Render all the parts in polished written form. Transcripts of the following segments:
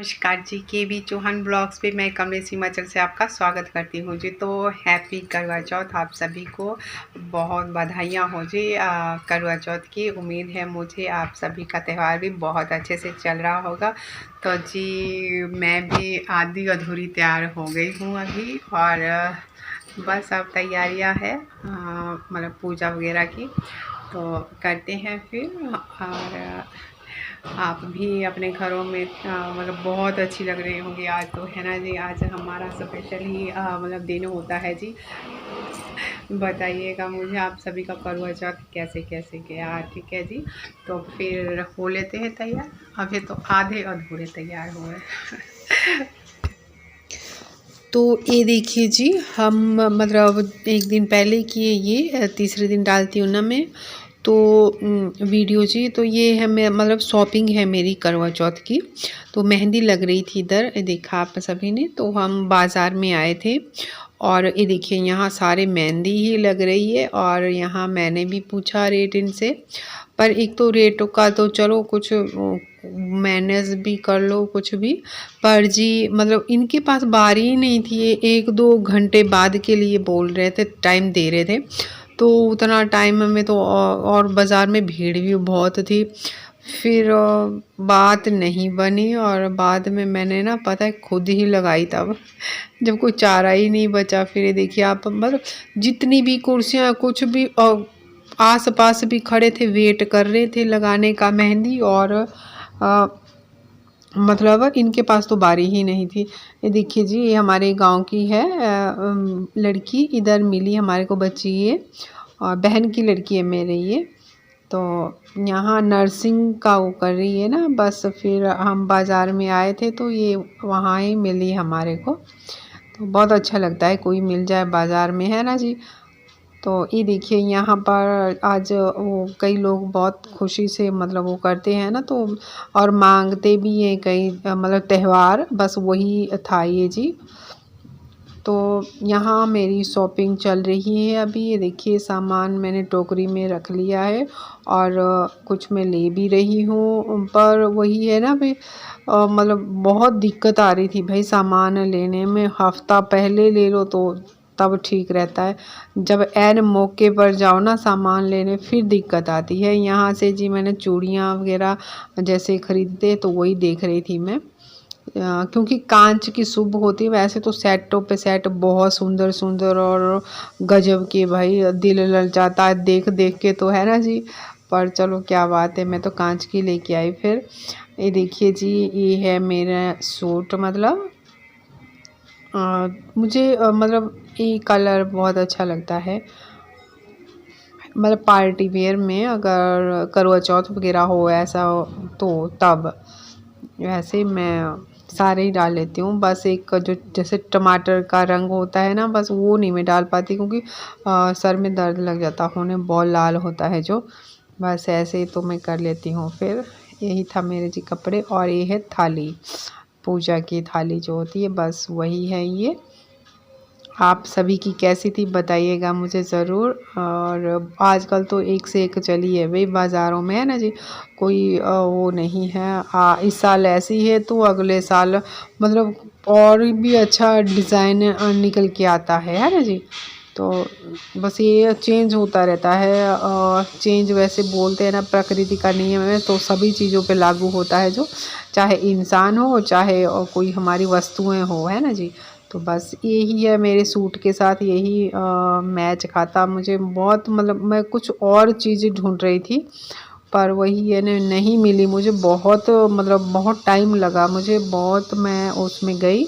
नमस्कार जी, के B Chauhan blogs पे मैं कमलेश हिमाचल से आपका स्वागत करती हूँ जी। तो हैप्पी करवा चौथ आप सभी को, बहुत बधाइयाँ हो जी करवा चौथ की। उम्मीद है मुझे आप सभी का त्यौहार भी बहुत अच्छे से चल रहा होगा। तो जी मैं भी आधी अधूरी तैयार हो गई हूँ अभी, और बस अब तैयारियाँ है मतलब पूजा वगैरह की, तो करते हैं फिर। और आप भी अपने घरों में मतलब बहुत अच्छी लग रही होंगी आज, तो है ना जी। आज हमारा स्पेशल ही मतलब दिन होता है जी। बताइएगा मुझे आप सभी का करवा चौथ कैसे कैसे गया, ठीक है जी। तो फिर हो लेते हैं तैयार, अभी तो आधे अधूरे तैयार हुए। तो ये देखिए जी, हम मतलब एक दिन पहले किए, ये तीसरे दिन डालती हूँ ना मैं तो वीडियो जी। तो ये है मैं मतलब शॉपिंग है मेरी करवा चौथ की। तो मेहंदी लग रही थी इधर, देखा आप सभी ने। तो हम बाज़ार में आए थे और ये देखिए यहाँ सारे मेहंदी ही लग रही है। और यहाँ मैंने भी पूछा रेट इनसे, पर एक तो रेटों का तो चलो कुछ मैनेज भी कर लो कुछ भी, पर जी मतलब इनके पास बारी ही नहीं थी। ये 1-2 घंटे बाद के लिए बोल रहे थे, टाइम दे रहे थे। तो उतना टाइम में तो और बाज़ार में भीड़ भी बहुत थी। फिर बात नहीं बनी और बाद में मैंने ना पता है खुद ही लगाई तब, जब कोई चारा ही नहीं बचा। फिर ये देखिए आप, मतलब जितनी भी कुर्सियाँ कुछ भी आस पास भी खड़े थे, वेट कर रहे थे लगाने का मेहंदी। और मतलब इनके पास तो बारी ही नहीं थी। ये देखिए जी, ये हमारे गांव की है लड़की, इधर मिली हमारे को बच्ची ये, और बहन की लड़की है मेरे ये। तो यहाँ नर्सिंग का वो कर रही है ना। बस फिर हम बाज़ार में आए थे तो ये वहाँ ही मिली हमारे को। तो बहुत अच्छा लगता है कोई मिल जाए बाज़ार में, है ना जी। तो ये देखिए यहाँ पर आज वो कई लोग बहुत खुशी से मतलब वो करते हैं ना, तो और मांगते भी हैं कई मतलब त्यौहार, बस वही था ये जी। तो यहाँ मेरी शॉपिंग चल रही है अभी। ये देखिए सामान मैंने टोकरी में रख लिया है और कुछ मैं ले भी रही हूँ। पर वही है ना भाई, मतलब बहुत दिक्कत आ रही थी भाई सामान लेने में। हफ्ता पहले ले लो तो तब ठीक रहता है, जब ऐन मौके पर जाओ ना सामान लेने फिर दिक्कत आती है। यहाँ से जी मैंने चूड़ियाँ वगैरह जैसे ख़रीदते तो वही देख रही थी मैं, क्योंकि कांच की शुभ होती है। वैसे तो सेटों पे सेट बहुत सुंदर सुंदर और गजब के, भाई दिल ललचाता है देख देख के, तो है ना जी। पर चलो क्या बात है, मैं तो कांच की लेके आई। फिर ये देखिए जी, ये है मेरा सूट। मतलब मुझे मतलब ये कलर बहुत अच्छा लगता है, मतलब पार्टी वेयर में अगर करवा चौथ वगैरह हो ऐसा हो, तो तब वैसे मैं सारे ही डाल लेती हूँ। बस एक जो जैसे टमाटर का रंग होता है ना, बस वो नहीं मैं डाल पाती, क्योंकि सर में दर्द लग जाता, होने बहुत लाल होता है जो। बस ऐसे ही तो मैं कर लेती हूँ। फिर यही था मेरे जी कपड़े, और ये है थाली, पूजा की थाली जो होती है, बस वही है ये। आप सभी की कैसी थी बताइएगा मुझे ज़रूर। और आजकल तो एक से एक चली है भाई बाज़ारों में, है ना जी। कोई वो नहीं है। इस साल ऐसी है तो अगले साल मतलब और भी अच्छा डिज़ाइन निकल के आता है ना जी। तो बस ये चेंज होता रहता है। और चेंज वैसे बोलते हैं ना, प्रकृति का नियम है, तो सभी चीज़ों पे लागू होता है जो, चाहे इंसान हो चाहे कोई हमारी वस्तुएं हो, है ना जी। तो बस यही है मेरे सूट के साथ, यही मैच खाता मुझे बहुत। मतलब मैं कुछ और चीज़ें ढूंढ रही थी, पर वही है ना, नहीं मिली मुझे। बहुत मतलब बहुत टाइम लगा मुझे, बहुत मैं उसमें गई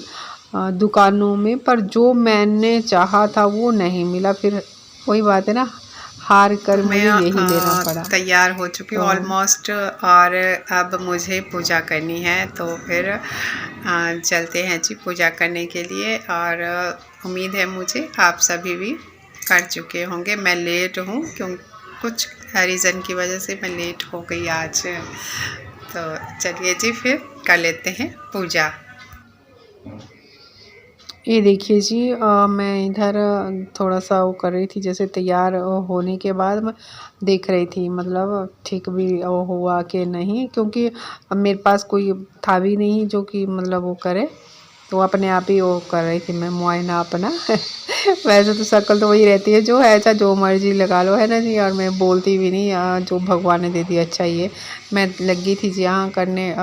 दुकानों में, पर जो मैंने चाहा था वो नहीं मिला। फिर वही बात है ना, हार कर मुझे यही लेना पड़ा। तैयार हो चुकी हूँ ऑलमोस्ट, और अब मुझे पूजा करनी है। तो फिर चलते हैं जी पूजा करने के लिए। और उम्मीद है मुझे आप सभी भी कर चुके होंगे। मैं लेट हूँ क्यों, कुछ रीज़न की वजह से मैं लेट हो गई आज। तो चलिए जी फिर कर लेते हैं पूजा। ये देखिए जी, मैं इधर थोड़ा सा वो कर रही थी, जैसे तैयार होने के बाद मैं देख रही थी मतलब ठीक भी वो हुआ कि नहीं, क्योंकि अब मेरे पास कोई था भी नहीं जो कि मतलब वो करे, तो अपने आप ही वो कर रही थी मैं मुआयना अपना। वैसे तो शक्ल तो वही रहती है जो है, अच्छा जो मर्जी लगा लो, है ना जी। और मैं बोलती भी नहीं, जो भगवान ने दे दिया अच्छा ही है। मैं लगी थी जी यहाँ करने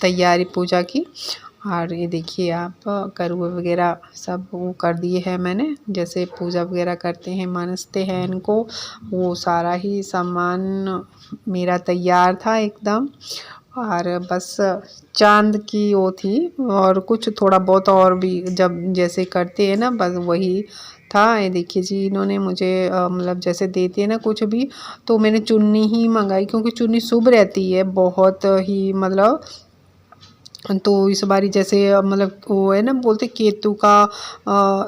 तैयारी पूजा की। और ये देखिए आप, करुए वगैरह सब वो कर दिए हैं मैंने, जैसे पूजा वगैरह करते हैं मानसते हैं इनको, वो सारा ही सामान मेरा तैयार था एकदम। और बस चांद की वो थी, और कुछ थोड़ा बहुत और भी जब जैसे करते हैं ना, बस वही था। ये देखिए जी, इन्होंने मुझे मतलब जैसे देते हैं ना कुछ भी, तो मैंने चुन्नी ही मंगाई, क्योंकि चुन्नी शुभ रहती है बहुत ही, मतलब तो इस बारी जैसे मतलब वो है ना, बोलते केतु का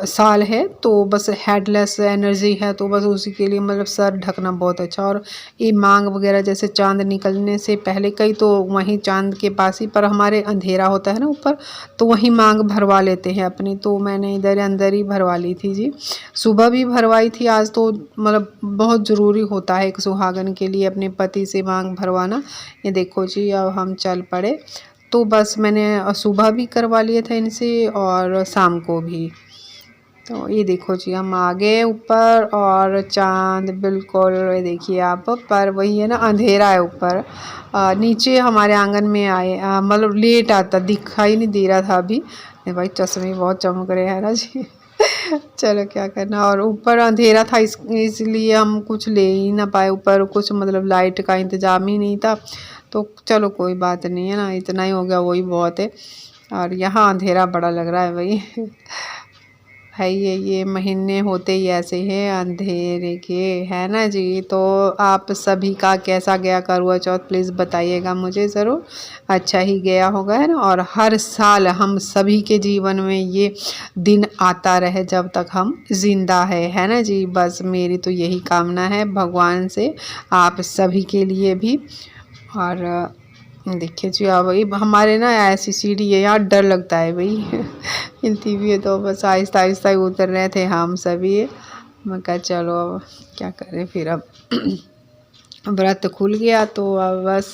साल है, तो बस हेडलेस एनर्जी है, तो बस उसी के लिए मतलब सर ढकना बहुत अच्छा। और ये मांग वगैरह जैसे चांद निकलने से पहले, कई तो वहीं चांद के पास ही, पर हमारे अंधेरा होता है ना ऊपर, तो वहीं मांग भरवा लेते हैं अपनी, तो मैंने इधर अंदर ही भरवा ली थी जी। सुबह भी भरवाई थी आज, तो मतलब बहुत ज़रूरी होता है एक सुहागन के लिए अपने पति से मांग भरवाना। ये देखो जी, अब हम चल पड़े। तो बस मैंने सुबह भी करवा लिया था इनसे और शाम को भी। तो ये देखो जी, हम आ गए ऊपर, और चाँद बिल्कुल ये देखिए आप, पर वही है ना, अंधेरा है ऊपर। नीचे हमारे आंगन में आए, मतलब लेट आता, दिखाई नहीं दे रहा था अभी। भाई चश्मे बहुत चमक रहे हैं ना जी। चलो क्या करना, और ऊपर अंधेरा था, इसलिए हम कुछ ले ही ना पाए ऊपर, कुछ मतलब लाइट का इंतज़ाम ही नहीं था। तो चलो कोई बात नहीं है ना, इतना ही हो गया वही बहुत है। और यहाँ अंधेरा बड़ा लग रहा है भाई। है ये महीने होते ही ऐसे हैं अंधेरे के, है ना जी। तो आप सभी का कैसा गया करवा चौथ, प्लीज़ बताइएगा मुझे ज़रूर। अच्छा ही गया होगा, है ना। और हर साल हम सभी के जीवन में ये दिन आता रहे जब तक हम जिंदा है ना जी। बस मेरी तो यही कामना है भगवान से, आप सभी के लिए भी। और देखिए जी, अब वही हमारे ना ऐसी सीढ़ी है, यहाँ डर लगता है भाई। हिलती भी है, तो बस आहिस्ता आहिस्ता ही उतर रहे थे हम सभी। मैं कहा चलो अब क्या करें फिर, अब व्रत खुल गया तो अब बस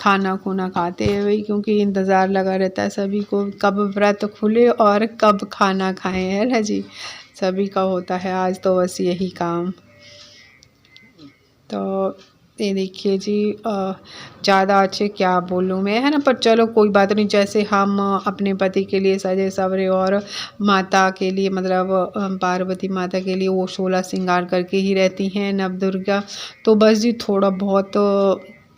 खाना खुना खाते हैं भाई, क्योंकि इंतज़ार लगा रहता है सभी को, कब व्रत खुले और कब खाना खाएं, है ना जी। सभी का होता है आज तो बस यही काम। तो ये देखिए जी, ज़्यादा अच्छे क्या बोलूँ मैं, है ना। पर चलो कोई बात नहीं, जैसे हम अपने पति के लिए सजे सवरे, और माता के लिए मतलब पार्वती माता के लिए वो 16 श्रृंगार करके ही रहती हैं नवदुर्गा। तो बस जी थोड़ा बहुत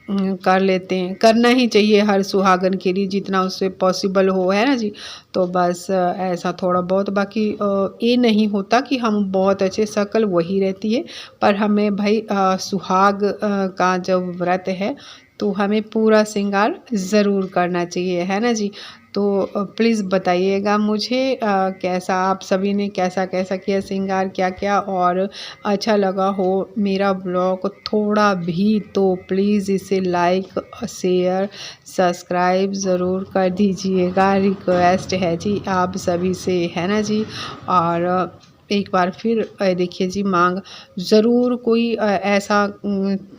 कर लेते हैं, करना ही चाहिए हर सुहागन के लिए जितना उससे पॉसिबल हो, है ना जी। तो बस ऐसा थोड़ा बहुत, बाकी ये नहीं होता कि हम बहुत अच्छे, शक्ल वही रहती है। पर हमें भाई सुहाग का जब व्रत है, तो हमें पूरा श्रृंगार ज़रूर करना चाहिए, है ना जी। तो प्लीज़ बताइएगा मुझे कैसा आप सभी ने कैसा कैसा किया श्रृंगार, क्या क्या। और अच्छा लगा हो मेरा ब्लॉग थोड़ा भी, तो प्लीज़ इसे लाइक शेयर सब्सक्राइब ज़रूर कर दीजिएगा, रिक्वेस्ट है जी आप सभी से, है ना जी। और एक बार फिर देखिए जी, मांग ज़रूर कोई ऐसा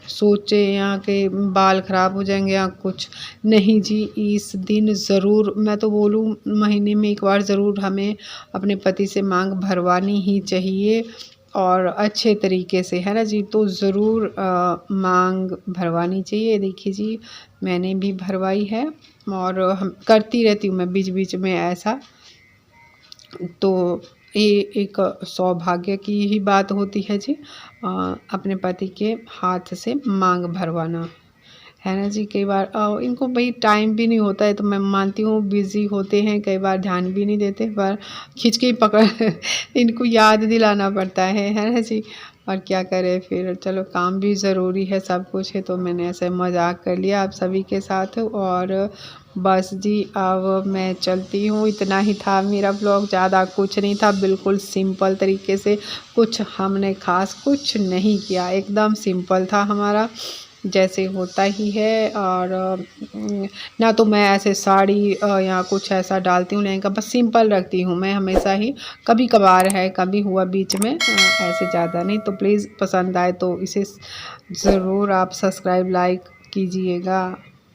सोचे या कि बाल ख़राब हो जाएंगे या कुछ, नहीं जी। इस दिन ज़रूर, मैं तो बोलूँ महीने में एक बार ज़रूर हमें अपने पति से मांग भरवानी ही चाहिए, और अच्छे तरीके से, है ना जी। तो ज़रूर मांग भरवानी चाहिए। देखिए जी, मैंने भी भरवाई है, और हम करती रहती हूँ मैं बीच बीच में ऐसा। तो ये एक सौभाग्य की ही बात होती है जी, अपने पति के हाथ से मांग भरवाना, है ना जी। कई बार इनको भाई टाइम भी नहीं होता है, तो मैं मानती हूँ बिज़ी होते हैं, कई बार ध्यान भी नहीं देते, पर खींच के ही पकड़ इनको याद दिलाना पड़ता है ना जी। और क्या करें फिर, चलो काम भी ज़रूरी है, सब कुछ है, तो मैंने ऐसे मजाक कर लिया आप सभी के साथ। और बस जी, अब मैं चलती हूँ, इतना ही था मेरा ब्लॉग, ज़्यादा कुछ नहीं था, बिल्कुल सिंपल तरीके से, कुछ हमने खास कुछ नहीं किया, एकदम सिंपल था हमारा। जैसे होता ही है। और ना तो मैं ऐसे साड़ी या कुछ ऐसा डालती हूँ लहंगा, बस सिंपल रखती हूँ मैं हमेशा ही। कभी कभार है, कभी हुआ बीच में, ऐसे ज़्यादा नहीं। तो प्लीज़ पसंद आए तो इसे ज़रूर आप सब्सक्राइब लाइक कीजिएगा।